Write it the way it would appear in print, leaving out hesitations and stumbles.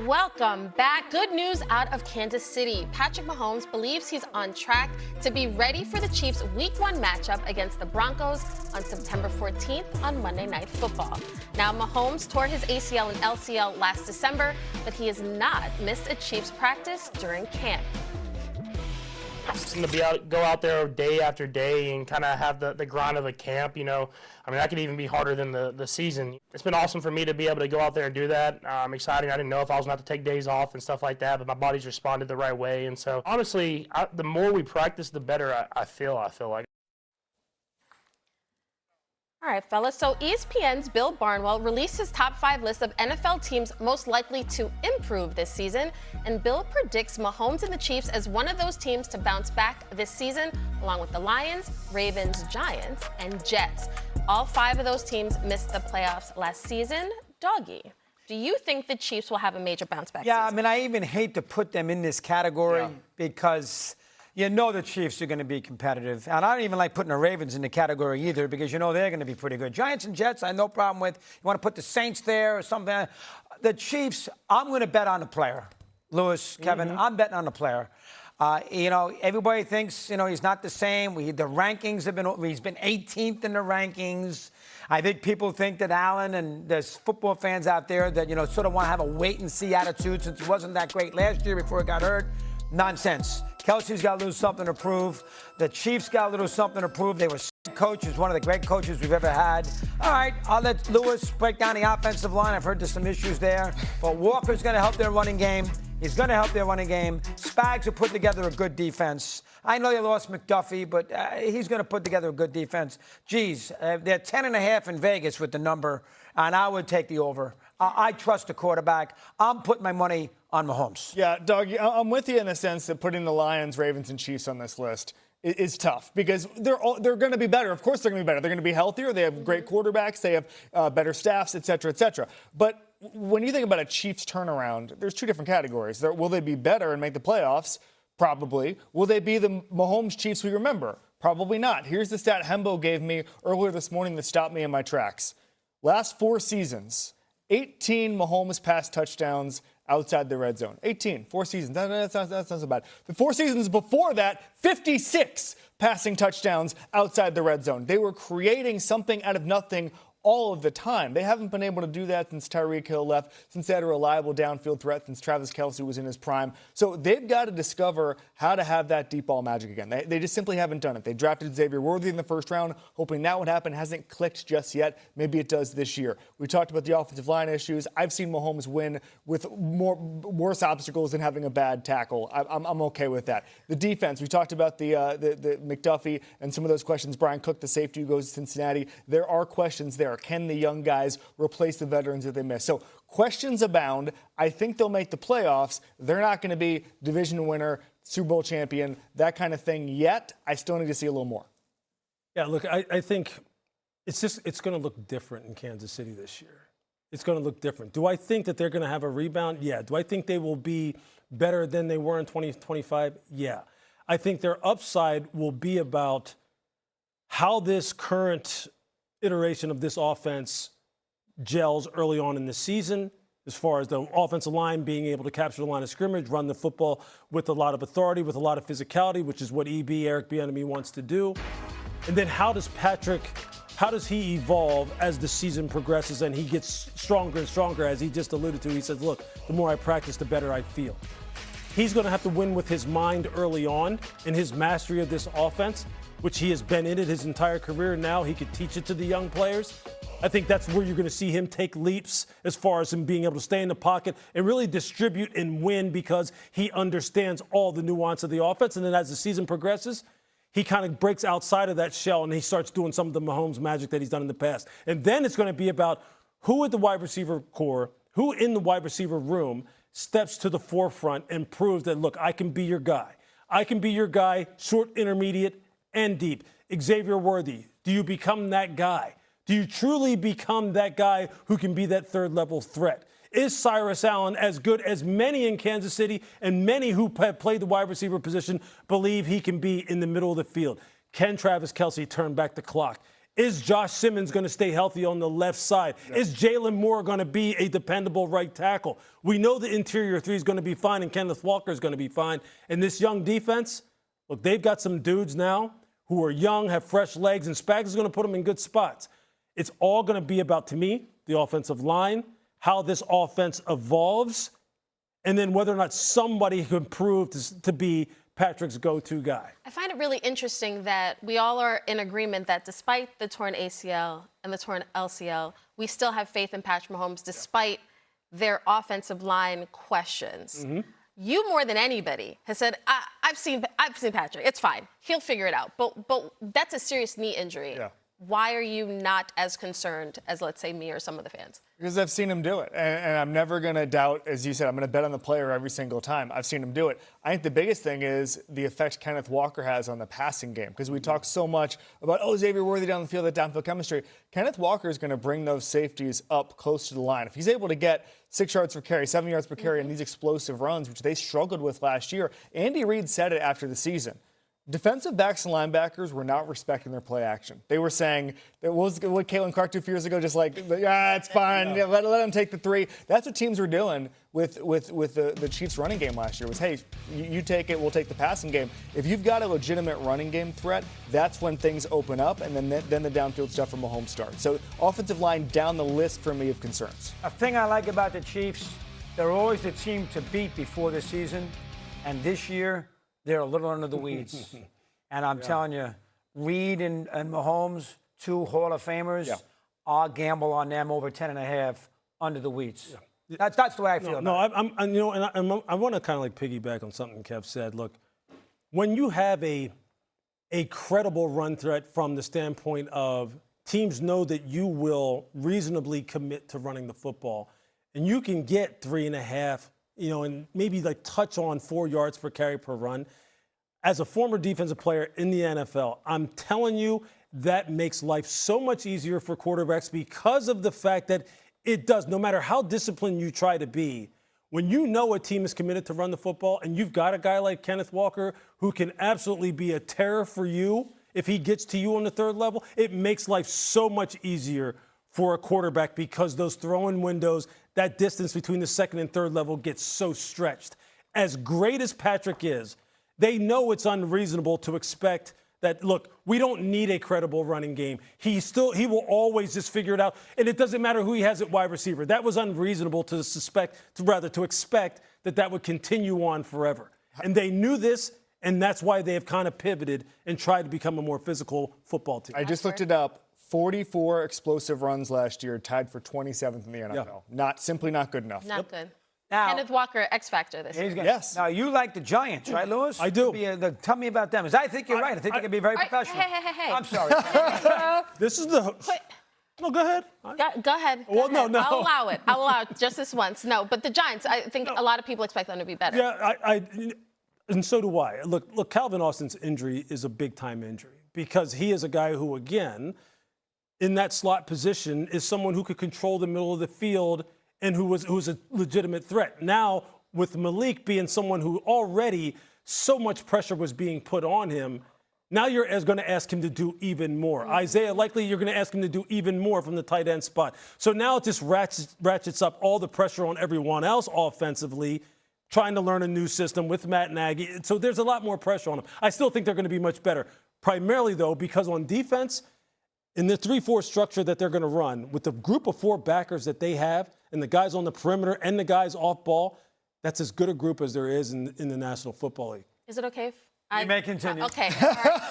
Welcome back. Good news out of Kansas City. Patrick Mahomes believes he's on track to be ready for the Chiefs' Week 1 matchup against the Broncos on September 14th on Monday Night Football. Now, Mahomes tore his ACL and LCL last December, but he has not missed a Chiefs practice during camp. To go out there day after day and kind of have the grind of the camp, that could even be harder than the season. It's been awesome for me to be able to go out there and do that. Exciting. I didn't know if I was going to have to take days off and stuff like that, but my body's responded the right way. And so, honestly, the more we practice, the better I feel like. All right, fellas. So ESPN's Bill Barnwell released his top 5 list of NFL teams most likely to improve this season. And Bill predicts Mahomes and the Chiefs as one of those teams to bounce back this season, along with the Lions, Ravens, Giants, and Jets. All 5 of those teams missed the playoffs last season. Doggy, do you think the Chiefs will have a major bounce back season? I even hate to put them in this category because the Chiefs are going to be competitive. And I don't even like putting the Ravens in the category either because they're going to be pretty good. Giants and Jets, I have no problem with. You want to put the Saints there or something. The Chiefs, I'm going to bet on the player. Lewis, Kevin, I'm betting on the player. Everybody thinks, he's not the same. The rankings he's been 18th in the rankings. I think people think that Allen, and there's football fans out there that, sort of want to have a wait-and-see attitude since he wasn't that great last year before he got hurt. Nonsense. Kelsey's got a little something to prove. The Chiefs got a little something to prove. They were coaches, one of the great coaches we've ever had. All right, I'll let Lewis break down the offensive line. I've heard there's some issues there. But Walker's going to help their running game. He's going to help their running game. Spags will put together a good defense. I know they lost McDuffie, but he's going to put together a good defense. Geez, they're 10.5 in Vegas with the number, and I would take the over. I trust the quarterback. I'm putting my money on Mahomes. Yeah, Doug, I'm with you in the sense that putting the Lions, Ravens, and Chiefs on this list is tough because they're going to be better. Of course they're going to be better. They're going to be healthier. They have great quarterbacks. They have better staffs, et cetera, et cetera. But when you think about a Chiefs turnaround, there's 2 different categories. Will they be better and make the playoffs? Probably. Will they be the Mahomes Chiefs we remember? Probably not. Here's the stat Hembo gave me earlier this morning that stopped me in my tracks. Last 4 seasons, 18 Mahomes pass touchdowns outside the red zone. 18, 4 seasons. That's not so bad. The 4 seasons before that, 56 passing touchdowns outside the red zone. They were creating something out of nothing all of the time. They haven't been able to do that since Tyreek Hill left, since they had a reliable downfield threat, since Travis Kelce was in his prime. So they've got to discover how to have that deep ball magic again. They just simply haven't done it. They drafted Xavier Worthy in the first round, hoping that would happen. Hasn't clicked just yet. Maybe it does this year. We talked about the offensive line issues. I've seen Mahomes win with worse obstacles than having a bad tackle. I'm okay with that. The defense, we talked about the McDuffie and some of those questions. Brian Cook, the safety who goes to Cincinnati. There are questions there. Can the young guys replace the veterans that they miss? So questions abound. I think they'll make the playoffs. They're not going to be division winner, Super Bowl champion, that kind of thing yet. I still need to see a little more. Yeah, look, I think it's going to look different in Kansas City this year. It's going to look different. Do I think that they're going to have a rebound? Yeah. Do I think they will be better than they were in 2025? Yeah. I think their upside will be about how this current iteration of this offense gels early on in the season, as far as the offensive line being able to capture the line of scrimmage, run the football with a lot of authority, with a lot of physicality, which is what Eric Bieniemy wants to do. And then how does he evolve as the season progresses and he gets stronger and stronger, as he just alluded to? He says, look, the more I practice, the better I feel. He's going to have to win with his mind early on in his mastery of this offense, which he has been in it his entire career. Now he could teach it to the young players. I think that's where you're going to see him take leaps as far as him being able to stay in the pocket and really distribute and win because he understands all the nuance of the offense. And then as the season progresses, he kind of breaks outside of that shell and he starts doing some of the Mahomes magic that he's done in the past. And then it's going to be about who at the wide receiver core, who in the wide receiver room steps to the forefront and proves that, look, I can be your guy. I can be your guy, short, intermediate, and deep. Xavier Worthy, do you become that guy? Do you truly become that guy who can be that third-level threat? Is Cyrus Allen as good as many in Kansas City and many who have played the wide receiver position believe he can be in the middle of the field? Can Travis Kelce turn back the clock? Is Josh Simmons going to stay healthy on the left side? Yeah. Is Jalen Moore going to be a dependable right tackle? We know the interior three is going to be fine, and Kenneth Walker is going to be fine. And this young defense, look, they've got some dudes now who are young, have fresh legs, and Spags is going to put them in good spots. It's all going to be about, to me, the offensive line, how this offense evolves, and then whether or not somebody can prove to be Patrick's go-to guy. I find it really interesting that we all are in agreement that despite the torn ACL and the torn LCL, we still have faith in Patrick Mahomes despite their offensive line questions. Mm-hmm. You more than anybody has said, I've seen Patrick. It's fine. He'll figure it out. But that's a serious knee injury. Yeah. Why are you not as concerned as, let's say, me or some of the fans? Because I've seen him do it. And I'm never going to doubt, as you said, I'm going to bet on the player every single time. I've seen him do it. I think the biggest thing is the effect Kenneth Walker has on the passing game. Because we talk so much about, Xavier Worthy down the field, that downfield chemistry. Kenneth Walker is going to bring those safeties up close to the line. If he's able to get 6 yards per carry, 7 yards per carry in these explosive runs, which they struggled with last year, Andy Reid said it after the season. Defensive backs and linebackers were not respecting their play action. They were saying, what Caitlin Clark 2 years ago, just like, it's fine, yeah, let them take the 3. That's what teams were doing with the Chiefs running game last year was, hey, you take it, we'll take the passing game. If you've got a legitimate running game threat, that's when things open up, and then the downfield stuff from Mahomes starts. So offensive line down the list for me of concerns. A thing I like about the Chiefs, they're always the team to beat before the season, and this year, they're a little under the weeds. And I'm telling you, Reed and Mahomes, 2 Hall of Famers, I'll gamble on them over 10.5 under the weeds. Yeah. That's the way I feel about it. I want to kind of like piggyback on something Kev said. Look, when you have a credible run threat from the standpoint of teams know that you will reasonably commit to running the football, and you can get 3.5, and maybe like touch on 4 yards per carry per run. As a former defensive player in the NFL, I'm telling you that makes life so much easier for quarterbacks because of the fact that it does, no matter how disciplined you try to be, when you know a team is committed to run the football and you've got a guy like Kenneth Walker who can absolutely be a terror for you if he gets to you on the 3rd level, it makes life so much easier for a quarterback because those throwing windows, that distance between the 2nd and 3rd level gets so stretched. As great as Patrick is, they know it's unreasonable to expect that, look, we don't need a credible running game. He will always just figure it out, and it doesn't matter who he has at wide receiver. That was unreasonable to expect that would continue on forever. And they knew this, and that's why they have kind of pivoted and tried to become a more physical football team. I just looked it up. 44 explosive runs last year, tied for 27th in the NFL. Yeah. Simply not good enough. Not good. Now, Kenneth Walker, X Factor this year. Yes. Now, you like the Giants, right, Lewis? I do. Tell me about them. I think you're right. I think they can be very professional. Hey. I'm sorry. This is the... No, go ahead. Go ahead. Well, no. I'll allow it. I'll allow it just this once. No, but the Giants, I think a lot of people expect them to be better. Yeah, and so do I. Look, Calvin Austin's injury is a big-time injury because he is a guy who, again, in that slot position is someone who could control the middle of the field and who's a legitimate threat. Now, with Malik being someone who already so much pressure was being put on him, now you're going to ask him to do even more. Isaiah, likely you're going to ask him to do even more from the tight end spot. So now it just ratchets up all the pressure on everyone else offensively, trying to learn a new system with Matt Nagy. So there's a lot more pressure on them. I still think they're going to be much better, primarily, though, because on defense, in the 3-4 structure that they're going to run, with the group of 4 backers that they have and the guys on the perimeter and the guys off ball, that's as good a group as there is in the National Football League. Is it okay if you may continue. Okay. All right.